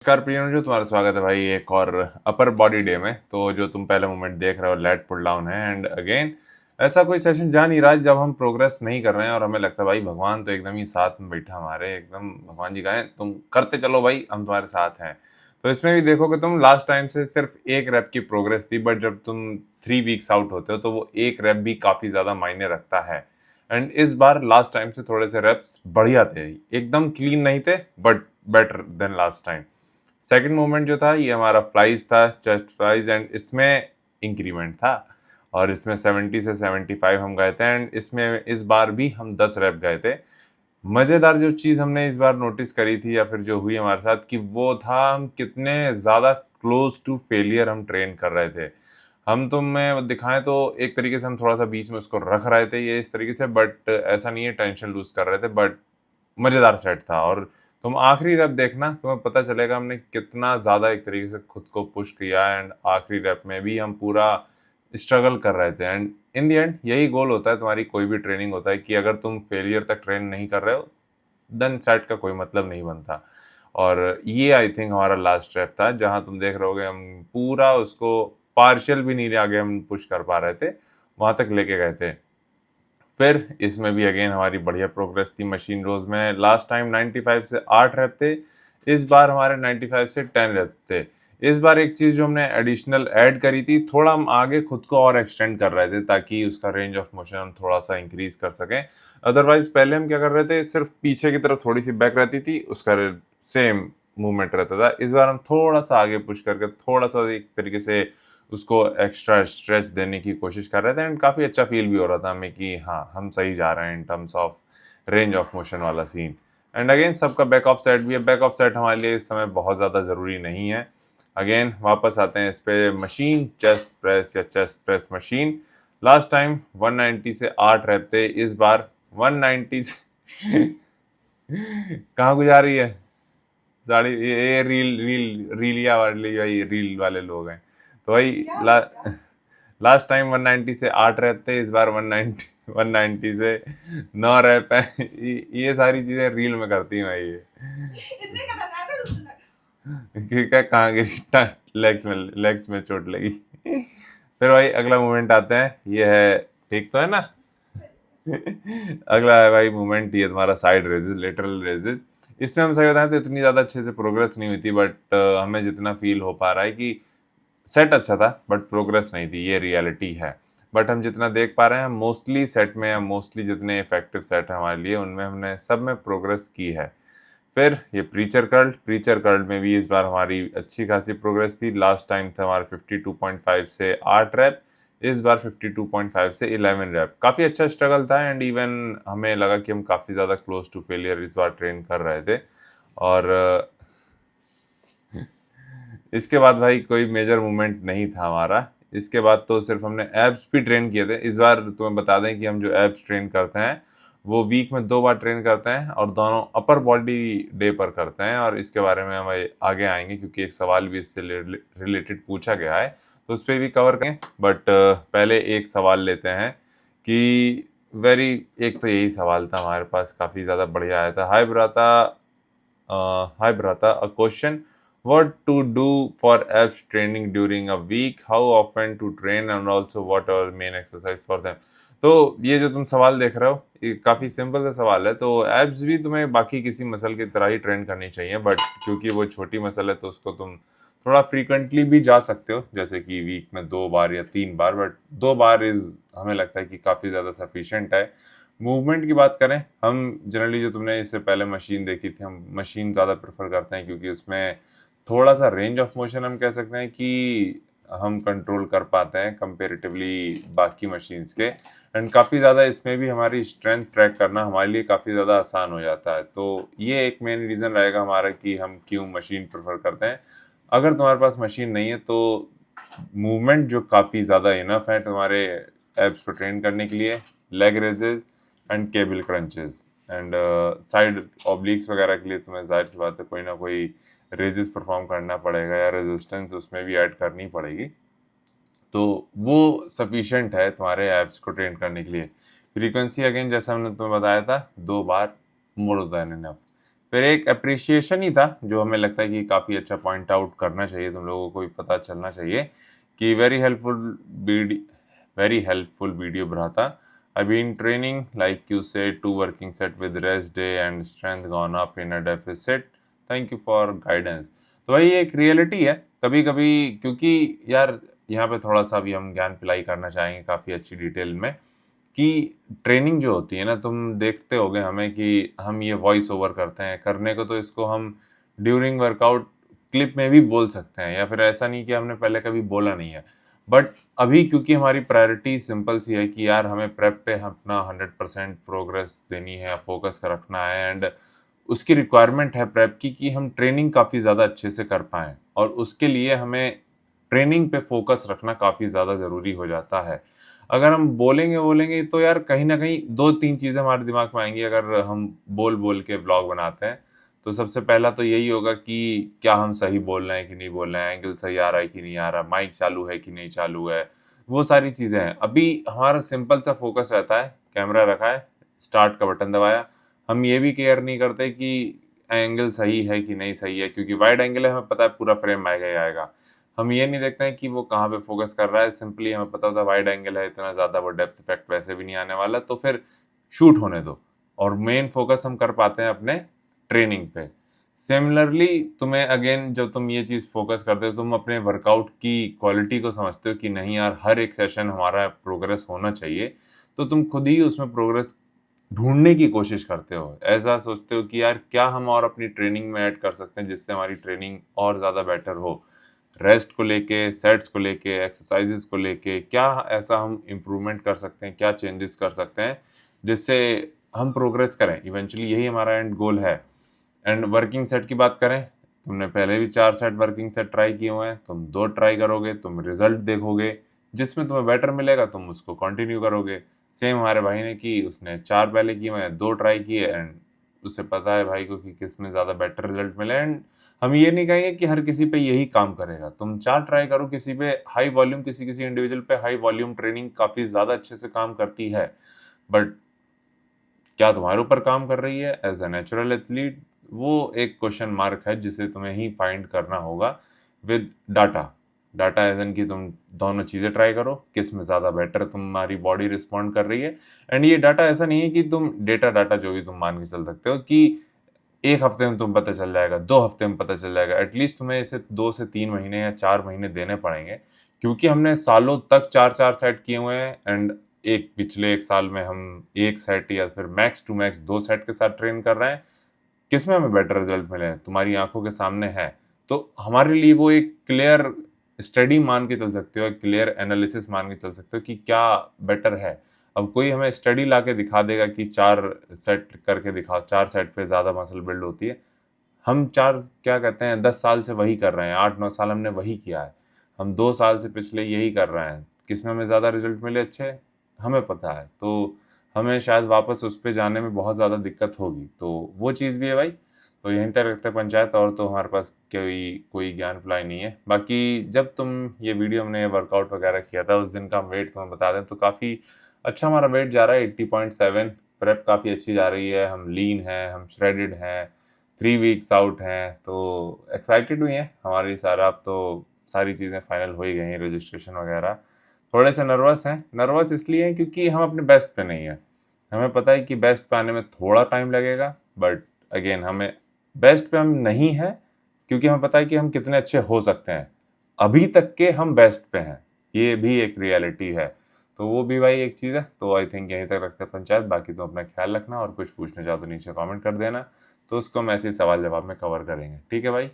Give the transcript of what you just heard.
नमस्कार प्रियन, जो तुम्हारा स्वागत है भाई एक और अपर बॉडी डे में। तो जो तुम पहले मूवमेंट देख रहे हो लेट पुल डाउन है। एंड अगेन ऐसा कोई सेशन जा नहीं रहा है जब हम प्रोग्रेस नहीं कर रहे हैं और हमें लगता है भाई भगवान तो एकदम ही साथ में बैठा हमारे, एकदम भगवान जी कहें तुम करते चलो भाई, हम तुम्हारे साथ हैं। तो इसमें भी देखोगे तुम लास्ट टाइम से सिर्फ एक रैप की प्रोग्रेस थी, बट जब तुम 3 वीक्स आउट होते हो तो वो एक रैप भी काफ़ी ज़्यादा मायने रखता है। एंड इस बार लास्ट टाइम से थोड़े से रेप्स बढ़िया थे, एकदम क्लीन नहीं थे but better than last time. Second movement जो था ये हमारा फ्लाइज था, चेस्ट फ्लाइज, एंड इसमें इंक्रीमेंट था और इसमें 70 से 75 हम गए थे। एंड इसमें इस बार भी हम 10 रैप गए थे। मज़ेदार जो चीज़ हमने इस बार नोटिस करी थी या फिर जो हुई हमारे साथ कि वो था हम कितने ज़्यादा क्लोज टू फेलियर हम ट्रेन कर रहे थे। हम तुम्हें दिखाएं तो एक तरीके से हम थोड़ा सा बीच में उसको रख रहे थे ये इस तरीके से, बट ऐसा नहीं है टेंशन लूज कर रहे थे, बट मज़ेदार सेट था। और तुम आखिरी रैप देखना, तुम्हें पता चलेगा हमने कितना ज़्यादा एक तरीके से खुद को पुश किया। एंड आखिरी रैप में भी हम पूरा स्ट्रगल कर रहे थे। एंड इन दी एंड यही गोल होता है तुम्हारी कोई भी ट्रेनिंग होता है कि अगर तुम फेलियर तक ट्रेन नहीं कर रहे हो देन सेट का कोई मतलब नहीं बनता। और ये आई थिंक हमारा लास्ट रैप था जहाँ तुम देख रहे होगे हम पूरा उसको पार्शियल भी नहीं आगे हम पुश कर पा रहे थे, वहाँ तक लेके गए थे। फिर इसमें भी अगेन हमारी बढ़िया प्रोग्रेस थी। मशीन रोज में लास्ट टाइम 95 से 8 रैप थे, इस बार हमारे 95 से 10 रैप थे। इस बार एक चीज़ जो हमने एडिशनल ऐड करी थी, थोड़ा हम आगे खुद को और एक्सटेंड कर रहे थे ताकि उसका रेंज ऑफ मोशन हम थोड़ा सा इंक्रीज कर सकें। अदरवाइज पहले हम क्या कर रहे थे, सिर्फ पीछे की तरफ थोड़ी सी बैक रहती थी, उसका सेम मूवमेंट रहता था। इस बार हम थोड़ा सा आगे पुश करके थोड़ा सा एक तरीके से उसको एक्स्ट्रा स्ट्रेच देने की कोशिश कर रहे थे। एंड काफ़ी अच्छा फील भी हो रहा था हमें कि हाँ हम सही जा रहे हैं in terms of range of motion वाला सीन। एंड अगेन सबका बैक ऑफ सेट भी है। बैक ऑफ सेट हमारे लिए इस समय बहुत ज़्यादा ज़रूरी नहीं है। अगेन वापस आते हैं इस पे, मशीन चेस्ट प्रेस या chest press machine. Last time 190 से 8 रैप थे, इस बार 190 से कहाँ गुजार रही है साड़ी, ये रीलिया वाले या रील वाले लोग हैं। तो भाई लास्ट टाइम 190 से 8 रैप थे, इस बार 190 से 9 रैप है। ये सारी चीजें रील में करती हैं भाई ये। क्या कहाँ गिरी, लेग्स में चोट लगी। फिर भाई अगला मूवमेंट आते हैं, ये है, ठीक तो है ना। अगला है भाई मूवमेंट, ये तुम्हारा साइड रेजेस, लेटरल रेजेस। इसमें हम सही बताएं तो इतनी ज़्यादा अच्छे से प्रोग्रेस नहीं हुई थी, बट हमें जितना फील हो पा रहा है कि सेट अच्छा था बट प्रोग्रेस नहीं थी, ये रियलिटी है। बट हम जितना देख पा रहे हैं मोस्टली सेट में, या मोस्टली जितने इफेक्टिव सेट हैं हमारे लिए उनमें हमने सब में प्रोग्रेस की है। फिर ये प्रीचर कर्ल में भी इस बार हमारी अच्छी खासी प्रोग्रेस थी। लास्ट टाइम था हमारा 52.5 से 8 रैप, इस बार 52.5 से 11 रैप। काफ़ी अच्छा स्ट्रगल था एंड इवन हमें लगा कि हम काफ़ी ज़्यादा क्लोज टू फेलियर इस बार ट्रेन कर रहे थे। और इसके बाद भाई कोई मेजर मूवमेंट नहीं था हमारा। इसके बाद तो सिर्फ हमने एब्स भी ट्रेन किए थे। इस बार तुम्हें बता दें कि हम जो एब्स ट्रेन करते हैं वो वीक में 2 बार ट्रेन करते हैं और दोनों अपर बॉडी डे पर करते हैं। और इसके बारे में हम आगे आएंगे क्योंकि एक सवाल भी इससे रिलेटेड पूछा गया है, तो उस पर भी कवर करें। बट पहले एक सवाल लेते हैं कि एक तो यही सवाल था हमारे पास, काफ़ी ज़्यादा बढ़िया आया था। हाय भ्राता, a question: what to do for abs training during a week, how often to train, and also what are main exercise for them। तो ये जो तुम सवाल देख रहे हो ये काफ़ी सिंपल सा सवाल है। तो एब्स भी तुम्हें बाकी किसी मसल की तरह ही ट्रेन करनी चाहिए, बट क्योंकि वो छोटी मसल है तो उसको तुम थोड़ा फ्रीक्वेंटली भी जा सकते हो, जैसे कि वीक में 2 बार या 3 बार, बट 2 बार हमें लगता है कि काफ़ी ज़्यादा सफिशेंट है। मूवमेंट की बात करें, हम जनरली जो तुमने इससे पहले मशीन देखी थी, हम मशीन ज़्यादा प्रेफर करते हैं क्योंकि उसमें थोड़ा सा रेंज ऑफ मोशन हम कह सकते हैं कि हम कंट्रोल कर पाते हैं कंपेरेटिवली बाकी मशीन्स के। एंड काफ़ी ज़्यादा इसमें भी हमारी स्ट्रेंथ ट्रैक करना हमारे लिए काफ़ी ज़्यादा आसान हो जाता है। तो ये एक मेन रीज़न रहेगा हमारा कि हम क्यों मशीन प्रेफर करते हैं। अगर तुम्हारे पास मशीन नहीं है तो मूवमेंट जो काफ़ी ज़्यादा इनफ है तुम्हारे एब्स को ट्रेन करने के लिए, leg raises and cable crunches and side obliques वगैरह के लिए तुम्हें जाहिर सी बात है कोई ना कोई रेजेस परफॉर्म करना पड़ेगा या रेजिस्टेंस उसमें भी ऐड करनी पड़ेगी। तो वो सफिशिएंट है तुम्हारे एब्स को ट्रेन करने के लिए। फ्रीक्वेंसी अगेन जैसा हमने तुम्हें बताया था 2 बार, मोर देन इनफ। फिर एक अप्रिशिएशन ही था जो हमें लगता है कि काफ़ी अच्छा पॉइंट आउट करना चाहिए, तुम लोगों को भी पता चलना चाहिए कि वेरी हेल्पफुल वीडियो भ्राता। I been training like you said 2 working set with rest day and strength gone up in a deficit, thank you for guidance. तो भाई ये एक रियलिटी है कभी कभी, क्योंकि यार यहाँ पे थोड़ा सा भी हम ज्ञान पिलाई करना चाहेंगे काफ़ी अच्छी डिटेल में कि ट्रेनिंग जो होती है ना, तुम देखते होगे हमें कि हम ये वॉइस ओवर करते हैं, करने को तो इसको हम ड्यूरिंग वर्कआउट क्लिप में भी बोल सकते हैं, या फिर ऐसा नहीं कि हमने पहले कभी बोला नहीं है। बट अभी क्योंकि हमारी प्रायोरिटी सिंपल सी है कि यार हमें प्रेप पे अपना 100% प्रोग्रेस देनी है, फोकस रखना है, एंड उसकी रिक्वायरमेंट है प्रेप की कि हम ट्रेनिंग काफ़ी ज़्यादा अच्छे से कर पाएँ, और उसके लिए हमें ट्रेनिंग पे फोकस रखना काफ़ी ज़्यादा ज़रूरी हो जाता है। अगर हम बोलेंगे तो यार कहीं न कहीं 2-3 चीज़ें हमारे दिमाग में आएँगी अगर हम बोल-बोल के व्लॉग बनाते हैं। तो सबसे पहला तो यही होगा कि क्या हम सही बोल रहे हैं कि नहीं बोल रहे हैं, एंगल सही आ रहा है कि नहीं आ रहा, माइक चालू है कि नहीं चालू है, वो सारी चीज़ें हैं। अभी हमारा सिंपल सा फोकस रहता है, कैमरा रखा है, स्टार्ट का बटन दबाया, हम ये भी केयर नहीं करते कि एंगल सही है कि नहीं सही है, क्योंकि वाइड एंगल है, हमें पता है पूरा फ्रेम आएगा ही आएगा। हम ये नहीं देखते हैं कि वो कहाँ पे फोकस कर रहा है, सिंपली हमें पता होता है वाइड एंगल है, इतना ज़्यादा वो डेप्थ इफेक्ट वैसे भी नहीं आने वाला, तो फिर शूट होने दो, और मेन फोकस हम कर पाते हैं अपने ट्रेनिंग पे। सिमिलरली तुम्हें अगेन जब तुम ये चीज़ फोकस करते हो, तुम अपने वर्कआउट की क्वालिटी को समझते हो कि नहीं यार हर एक सेशन हमारा प्रोग्रेस होना चाहिए, तो तुम खुद ही उसमें प्रोग्रेस ढूंढने की कोशिश करते हो। ऐसा सोचते हो कि यार क्या हम और अपनी ट्रेनिंग में ऐड कर सकते हैं जिससे हमारी ट्रेनिंग और ज़्यादा बेटर हो। रेस्ट को लेके, सेट्स को लेके, एक्सरसाइजेस को लेके क्या ऐसा हम इम्प्रूवमेंट कर सकते हैं, क्या चेंजेस कर सकते हैं जिससे हम प्रोग्रेस करें। इवेंचुअली यही हमारा एंड गोल है। एंड वर्किंग सेट की बात करें, तुमने पहले भी 4 सेट वर्किंग सेट ट्राई किए हुए हैं, तुम 2 ट्राई करोगे, तुम रिजल्ट देखोगे, जिसमें तुम्हें बेटर मिलेगा तुम उसको कंटिन्यू करोगे। सेम हमारे भाई ने की, उसने 4 पहले किए हुए हैं, 2 ट्राई किए, एंड उसे पता है भाई को कि किस में ज़्यादा बेटर रिजल्ट मिले। एंड हम ये नहीं कहेंगे कि हर किसी पे यही काम करेगा, तुम 4 ट्राई करो, किसी पे हाई वॉल्यूम, किसी किसी इंडिविजुअल पे हाई वॉल्यूम ट्रेनिंग काफ़ी ज़्यादा अच्छे से काम करती है, बट क्या तुम्हारे ऊपर काम कर रही है एज अ नेचुरल एथलीट, वो एक क्वेश्चन मार्क है जिसे तुम्हें ही फाइंड करना होगा with data. Data as an कि तुम दोनों चीज़ें ट्राई करो, किस में ज़्यादा बेटर तुम्हारी बॉडी रिस्पॉन्ड कर रही है। एंड ये डाटा ऐसा नहीं है कि तुम डाटा जो भी तुम मान के चल सकते हो कि 1 हफ्ते में तुम्हें पता चल जाएगा, 2 हफ्ते में पता चल जाएगा, एटलीस्ट तुम्हें इसे 2 से 3 महीने या 4 महीने देने पड़ेंगे, क्योंकि हमने सालों तक 4-4 सेट किए हुए हैं, एंड एक पिछले 1 साल में हम 1 सेट या फिर मैक्स टू मैक्स 2 सेट के साथ ट्रेन कर रहे हैं। किसमें हमें बेटर रिजल्ट मिले हैं, तुम्हारी आंखों के सामने है। तो हमारे लिए वो एक क्लियर स्टडी मान के चल सकते हो, एक क्लियर एनालिसिस मान के चल सकते हो कि क्या बेटर है। अब कोई हमें स्टडी ला के दिखा देगा कि 4 सेट करके दिखाओ, 4 सेट पे ज़्यादा मसल बिल्ड होती है, हम 4 क्या कहते हैं 10 साल से वही कर रहे हैं, 8-9 साल हमने वही किया है, हम 2 साल से पिछले यही कर रहे हैं, किसमें हमें ज़्यादा रिजल्ट मिले अच्छे, हमें पता है। तो हमें शायद वापस उस पे जाने में बहुत ज़्यादा दिक्कत होगी, तो वो चीज़ भी है भाई। तो यहीं तक रखते हैं पंचायत, और तो हमारे पास कोई ज्ञान अप्लाई नहीं है। बाकी जब तुम ये वीडियो हमने वर्कआउट वगैरह किया था, उस दिन का हम वेट तुम्हें बता दें तो काफ़ी अच्छा हमारा वेट जा रहा है 80.7, प्रेप काफ़ी अच्छी जा रही है, हम लीन हैं, हम श्रेडेड हैं, 3 वीक्स आउट हैं, तो एक्साइटेड हुई हैं हमारी सारा, अब तो सारी चीज़ें फाइनल हो ही गई हैं, रजिस्ट्रेशन वगैरह। थोड़े से नर्वस हैं, नर्वस इसलिए हैं क्योंकि हम अपने बेस्ट पे नहीं हैं। हमें पता है कि बेस्ट पे आने में थोड़ा टाइम लगेगा, बट अगेन हमें बेस्ट पे हम नहीं हैं क्योंकि हमें पता है कि हम कितने अच्छे हो सकते हैं। अभी तक के हम बेस्ट पे हैं, ये भी एक रियलिटी है। तो वो भी भाई एक चीज़ है। तो आई थिंक यहीं तक रखते हैं पंचायत, बाकी तुम अपना ख्याल रखना, और कुछ पूछना चाहो तो नीचे कमेंट कर देना, तो उसको हम ऐसे ही सवाल जवाब में कवर करेंगे। ठीक है भाई।